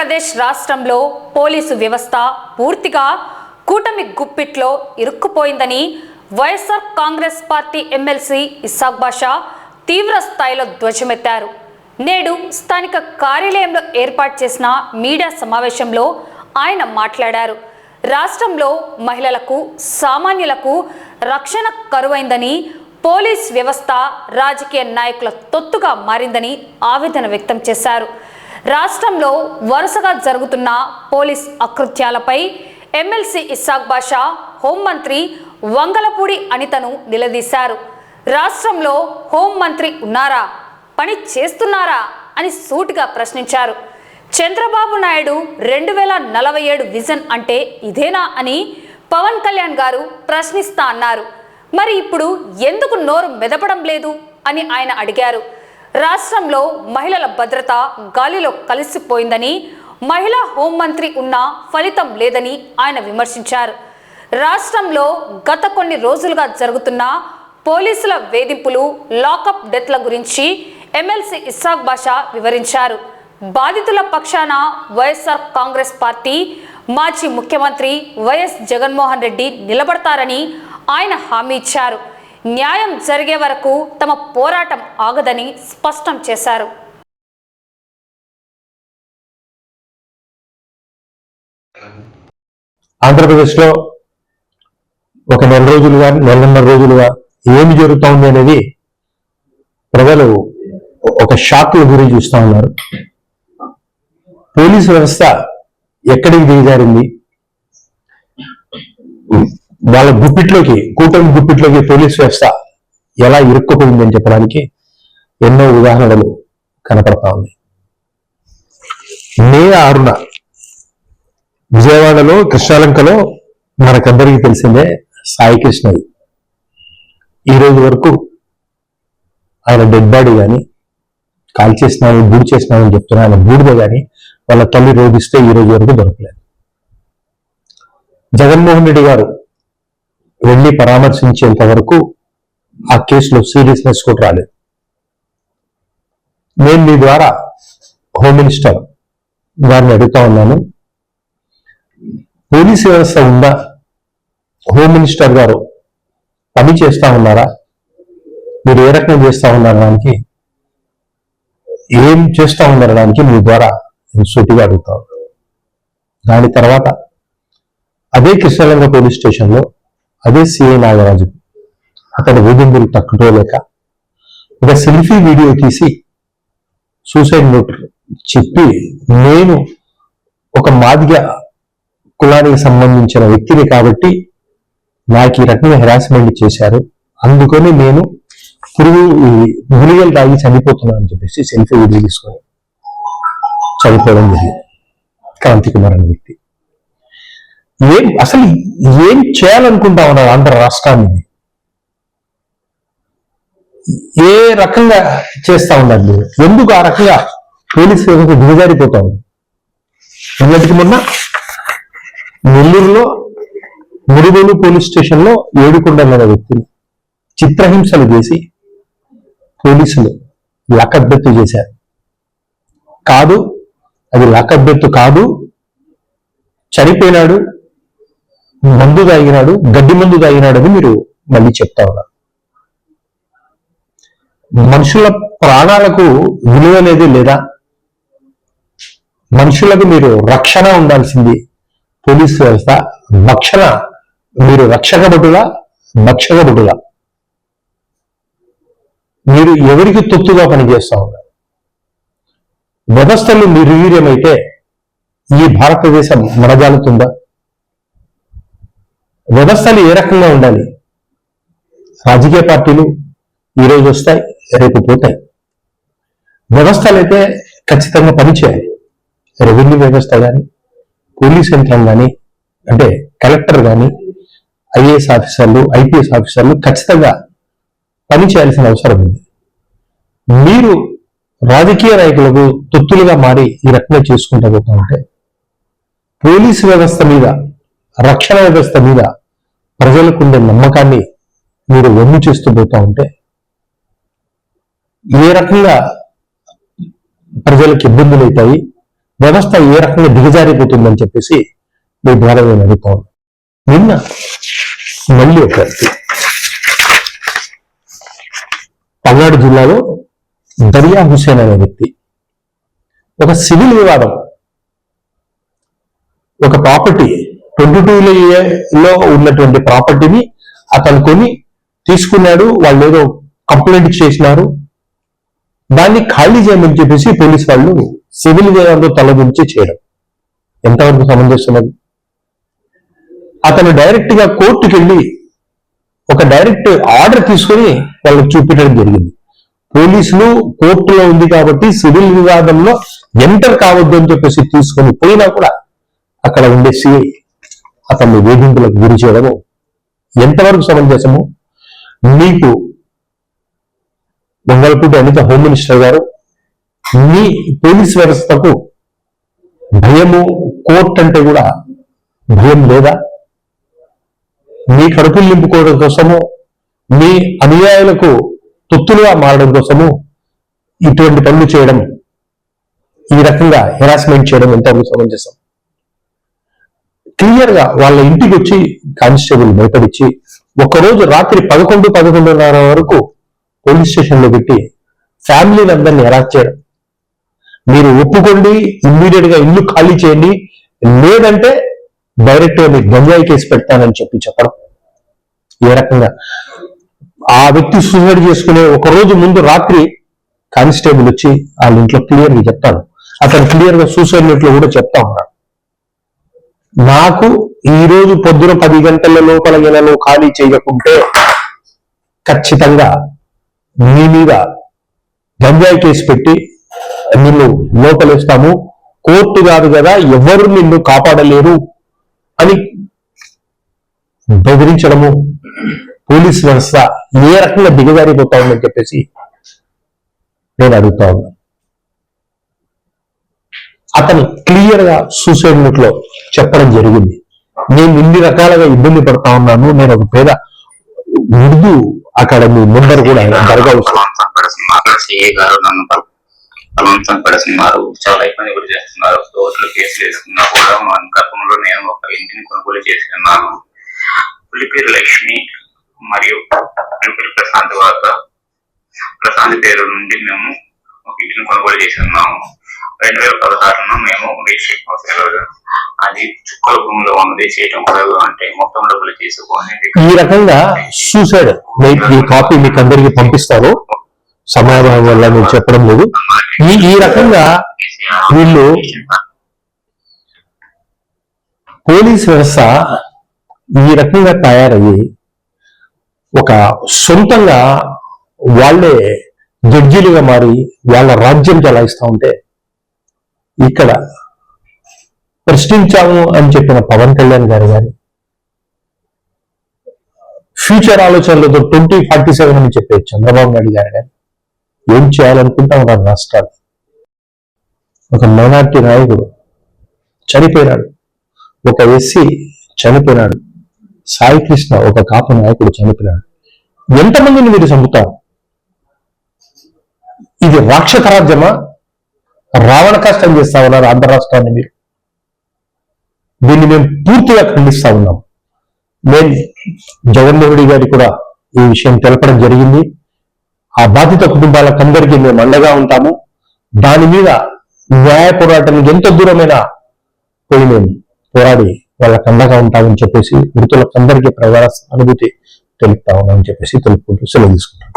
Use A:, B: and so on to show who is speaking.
A: ఆంధ్రప్రదేశ్ రాష్ట్రంలో పోలీసు వ్యవస్థ పూర్తిగా కూటమి గుప్పిట్లో ఇరుక్కుపోయిందని వైఎస్ఆర్ కాంగ్రెస్ పార్టీ ఎమ్మెల్సీ ఇస్సాక్ బాషా తీవ్ర స్థాయిలో ధ్వజమెత్తారు. నేడు స్థానిక కార్యాలయంలో ఏర్పాటు చేసిన మీడియా సమావేశంలో ఆయన మాట్లాడారు. రాష్ట్రంలో మహిళలకు, సామాన్యులకు రక్షణ కరువైందని, పోలీస్ వ్యవస్థ రాజకీయ నాయకుల తొత్తుగా మారిందని ఆవేదన వ్యక్తం చేశారు. రాష్ట్రంలో వరుసగా జరుగుతున్న పోలీస్ అకృత్యాలపై ఎమ్మెల్సీ ఇస్సాక్ బాషా హోంమంత్రి వంగలపూడి అనితను నిలదీశారు. రాష్ట్రంలో హోంమంత్రి ఉన్నారా, పని చేస్తున్నారా అని సూటిగా ప్రశ్నించారు. చంద్రబాబు నాయుడు 2047 విజన్ అంటే ఇదేనా అని పవన్ కళ్యాణ్ గారు ప్రశ్నిస్తా అన్నారు. మరి ఇప్పుడు ఎందుకు నోరు మెదపడం లేదు అని ఆయన అడిగారు. రాష్ట్రంలో మహిళల భద్రత గాలిలో కలిసిపోయిందని, మహిళా హోంమంత్రి ఉన్నా ఫలితం లేదని ఆయన విమర్శించారు. రాష్ట్రంలో గత కొన్ని రోజులుగా జరుగుతున్న పోలీసుల వేధింపులు, లాకప్ డెత్ల గురించి ఎమ్మెల్సీ ఇస్సాక్ బాషా వివరించారు. బాధితుల పక్షాన వైఎస్ఆర్ కాంగ్రెస్ పార్టీ మాజీ ముఖ్యమంత్రి వైఎస్ జగన్మోహన్ రెడ్డి నిలబడతారని ఆయన హామీ ఇచ్చారు. న్యాయం జరిగే వరకు తమ పోరాటం ఆగదని స్పష్టం చేశారు.
B: ఆంధ్రప్రదేశ్లో ఒక నెలన్నర రోజులుగా ఏమి జరుగుతోంది అనేది ప్రజలు ఒక షాక్ గురి చూస్తూ ఉన్నారు. పోలీసు వ్యవస్థ ఎక్కడికి దిగజారింది, వాళ్ళ కూటమి గుప్పిట్లోకి పోలీసు వ్యవస్థ ఎలా ఇరుక్కుపోయింది అని చెప్పడానికి ఎన్నో ఉదాహరణలు కనపడతా ఉన్నాయి. మే 6న విజయవాడలో కృష్ణాలంకలో మనకందరికీ తెలిసిందే సాయి కృష్ణ ఈ రోజు వరకు ఆయన డెడ్ బాడీ కానీ, కాల్ చేసినామని బూడి చేసినామని చెప్తున్నా ఆయన బూడిద కానీ వాళ్ళ తల్లి రోధిస్తే ఈ రోజు వరకు దొరకలేదు. జగన్మోహన్ రెడ్డి గారు వెళ్ళి పరామర్శించేంత వరకు ఆ కేసులో సీరియస్నెస్ కూడా రాలేదు. నేను మీ ద్వారా హోమ్ మినిస్టర్ గారిని అడుగుతా ఉన్నాను, పోలీసు వ్యవస్థ ఉందా, హోమ్ మినిస్టర్ గారు పని చేస్తా ఉన్నారా, మీరు ఏ రకంగా చేస్తా ఉన్నారడానికి, ఏం చేస్తా ఉన్నారడానికి మీ ద్వారా నేను సూటిగా అడుగుతా ఉన్నాను. దాని తర్వాత అదే కృష్ణలంక పోలీస్ స్టేషన్లో అదే సిఐ నాగరాజు అతని వేధింపులు తట్టుకోలేక ఒక సెల్ఫీ వీడియో తీసి సూసైడ్ నోట్ చెప్పి, నేను ఒక మాదిగ కులానికి సంబంధించిన వ్యక్తిని కాబట్టి నాకు ఈ రకంగా హెరాస్మెంట్ చేశారు, అందుకని నేను గుళికలు తాగి చనిపోతున్నాను అని చెప్పేసి సెల్ఫీ వీడియో తీసుకొని చనిపోవడం జరిగింది. క్రాంతి కుమార్ అనే వ్యక్తి అసలు ఏం చేయాలనుకుంటా ఉన్నారు ఆంధ్ర రాష్ట్రాన్ని, ఏ రకంగా చేస్తా ఉన్నారు మీరు, ఎందుకు ఆ రకంగా పోలీసు వ్యవస్థ దిగజారిపోతా ఉంది. నిన్నటికి మొన్న నెల్లూరులో మురుగోలు పోలీస్ స్టేషన్లో ఏడుకొండల అనే వ్యక్తిని చిత్రహింసలు చేసి పోలీసులు లాకప్ డెత్ చేశారు. కాదు, అది లాకప్ డెత్ కాదు, చనిపోయినాడు, మందు తాగినాడు, గడ్డి మందు తాగినాడు అని మీరు మళ్ళీ చెప్తా ఉన్నారు. మనుషుల ప్రాణాలకు విలువ అనేది లేదా? మనుషులకు మీరు రక్షణ ఉండాల్సింది. పోలీసు వ్యవస్థ భక్షణ, మీరు రక్షకభటులా భక్షకభటులా? మీరు ఎవరికి తొత్తుగా పనిచేస్తా ఉన్నారు? వ్యవస్థలు నిర్వీర్యమైతే ఈ భారతదేశం మనజాలుతుందా? వ్యవస్థలు ఏ రకంగా ఉండాలి? రాజకీయ పార్టీలు ఈరోజు వస్తాయి, రేపు పోతాయి. వ్యవస్థలు అయితే ఖచ్చితంగా పనిచేయాలి. రెవెన్యూ వ్యవస్థ కానీ, పోలీస్ యంత్రం కానీ, అంటే కలెక్టర్ కానీ, ఐఏఎస్ ఆఫీసర్లు, ఐపీఎస్ ఆఫీసర్లు ఖచ్చితంగా పని చేయాల్సిన అవసరం ఉంది. మీరు రాజకీయ నాయకులకు తొత్తులుగా మారి ఈ రకంగా చేసుకుంటూ పోతా ఉంటే, పోలీసు వ్యవస్థ మీద, రక్షణ వ్యవస్థ మీద ప్రజలకు ఉండే నమ్మకాన్ని మీరు వమ్ము చేస్తూ పోతా ఉంటే ఏ రకంగా ప్రజలకు ఇబ్బందులు అవుతాయి, వ్యవస్థ ఏ రకంగా దిగజారిపోతుందని చెప్పేసి మీ ద్వారా నేను అడుగుతాను. నిన్న మళ్ళీ ఒక వ్యక్తి పల్నాడు జిల్లాలో దరియా హుసేన్ అనే వ్యక్తి ఒక సివిల్ వివాదం, ఒక ప్రాపర్టీ 22లో ఉన్నటువంటి ప్రాపర్టీని అతను కొని తీసుకున్నాడు. వాళ్ళు ఏదో కంప్లైంట్ చేసినారు, దాన్ని ఖాళీ చేయమని చెప్పేసి పోలీసు వాళ్ళు సివిల్ వివాదంలో తలదించి చేయడం ఎంతవరకు సమంజసమది? అతను డైరెక్ట్ గా కోర్టుకి వెళ్ళి ఒక డైరెక్ట్ ఆర్డర్ తీసుకొని వాళ్ళకి చూపించడం జరిగింది. పోలీసులు కోర్టులో ఉంది కాబట్టి సివిల్ వివాదంలో ఎంటర్ కావద్దు అని చెప్పేసి తీసుకొని పోయినా కూడా అక్కడ ఉండే సిఐ అతన్ని వేధింపులకు గురి చేయడము ఎంతవరకు సమంజసము? మీకు మంగళపూటి అనిత హోమ్ మినిస్టర్ గారు మీ పోలీస్ వ్యవస్థకు భయము, కోర్టు అంటే కూడా భయం లేదా? మీ కడుపులు నింపుకోవడం కోసము, మీ అనుయాయులకు తొత్తులుగా మారడం కోసము ఇటువంటి పనులు చేయడం, ఈ రకంగా హెరాస్మెంట్ చేయడం ఎంతవరకు సమంజసం? క్లియర్ గా వాళ్ళ ఇంటికి వచ్చి కానిస్టేబుల్ భయపడిచ్చి ఒకరోజు రాత్రి 11:30 వరకు పోలీస్ స్టేషన్ లో పెట్టి ఫ్యామిలీని అందరినీ హెరాస్ చేయడం. మీరు ఒప్పుకోండి, ఇమ్మీడియట్ గా ఇల్లు ఖాళీ చేయండి, లేదంటే డైరెక్ట్ గా మీకు గంజాయి కేసు పెడతానని చెప్పడం. ఏ రకంగా ఆ వ్యక్తి సూసైడ్ చేసుకునే ఒక రోజు ముందు రాత్రి కానిస్టేబుల్ వచ్చి వాళ్ళ ఇంట్లో క్లియర్ గా చెప్తాను. అతను క్లియర్ గా సూసైడ్ నోట్లో కూడా చెప్తా ఉన్నాడు, నాకు ఈ రోజు పొద్దున 10 గంటల లోపల నెలలో ఖాళీ చేయకుంటే ఖచ్చితంగా మీ మీద గంజాయి కేసు పెట్టి నిన్ను లోపలేస్తాము, కోర్టు కాదు కదా ఎవరు నిన్ను కాపాడలేరు అని బెదిరించడము. పోలీస్ వ్యవస్థ ఏ రకంగా దిగజారిపోతా ఉందని చెప్పేసి నేను అడుగుతా ఉన్నా. అతను క్లియర్ గా సూసైడ్ నోట్ లో చెప్పడం జరిగింది, నేను ఇన్ని రకాలుగా ఇబ్బంది పడతా ఉన్నాను, నేను ఒక పేద ఉర్దూ అకాడమీ మెంబర్ కూడా దర్గా
C: చాలా ఇబ్బంది కూడా చేస్తున్నారు. కోర్టులో కేసులు వేసుకున్నా కూడా గతంలో నేను ఒక ఇంటిని కొనుగోలు చేసుకున్నాను. పులిపేరు లక్ష్మి మరియు పులిపేరు ప్రశాంత్ పేరు నుండి మేము ఒక ఇంటిని కొనుగోలు చేస్తున్నాము. 2016 మేము అది చుక్కల భూమిలో ఉన్నది చేయటం కుదరదు అంటే మొత్తం డబ్బులు తీసుకొని
B: ఈ రకంగా సూసైడ్ ఈ కాపీ మీకు అందరికి పంపిస్తారు, సమాధానం వల్ల నేను చెప్పడం లేదు. ఈ రకంగా వీళ్ళు పోలీస్ వ్యవస్థ ఈ రకంగా తయారయ్యి ఒక సొంతంగా వాళ్ళే జడ్జీలుగా మారి వాళ్ళ రాజ్యం చలాయిస్తూ ఉంటే, ఇక్కడ ప్రశ్నించాము అని చెప్పిన పవన్ కళ్యాణ్ గారు గారి ఫ్యూచర్ ఆలోచనలతో 2047 అని చెప్పే చంద్రబాబు నాయుడు గారు గారు ఏం చేయాలనుకుంటా ఉన్నారు రాష్ట్రాలు? ఒక మైనార్టీ నాయకుడు చనిపోయినాడు, ఒక ఎస్సీ చనిపోయినాడు, సాయి కృష్ణ ఒక కాపు నాయకుడు చనిపోయినాడు. ఎంతమందిని మీరు చంపుతారు? ఇది రాక్షస రాజ్యమా? రావణ కష్టం చేస్తా ఉన్నారు ఆంధ్ర రాష్ట్రాన్ని మీరు. దీన్ని మేము పూర్తిగా ఖండిస్తా ఉన్నాం. నేను జగన్మోహన్ రెడ్డి గారికి కూడా ఈ విషయం తెలపడం జరిగింది. ఆ బాధిత కుటుంబాలకందరికీ మేము అండగా ఉంటాము. దాని మీద న్యాయ పోరాటానికి ఎంత దూరమైనా పోయి మేము పోరాడి వాళ్ళకి అండగా ఉంటామని చెప్పేసి మృతులకందరికీ ప్రగాఢ అనుభూతి తెలుపుతా ఉన్నామని చెప్పేసి తెలుపుకుంటూ సెలవు తీసుకుంటాం.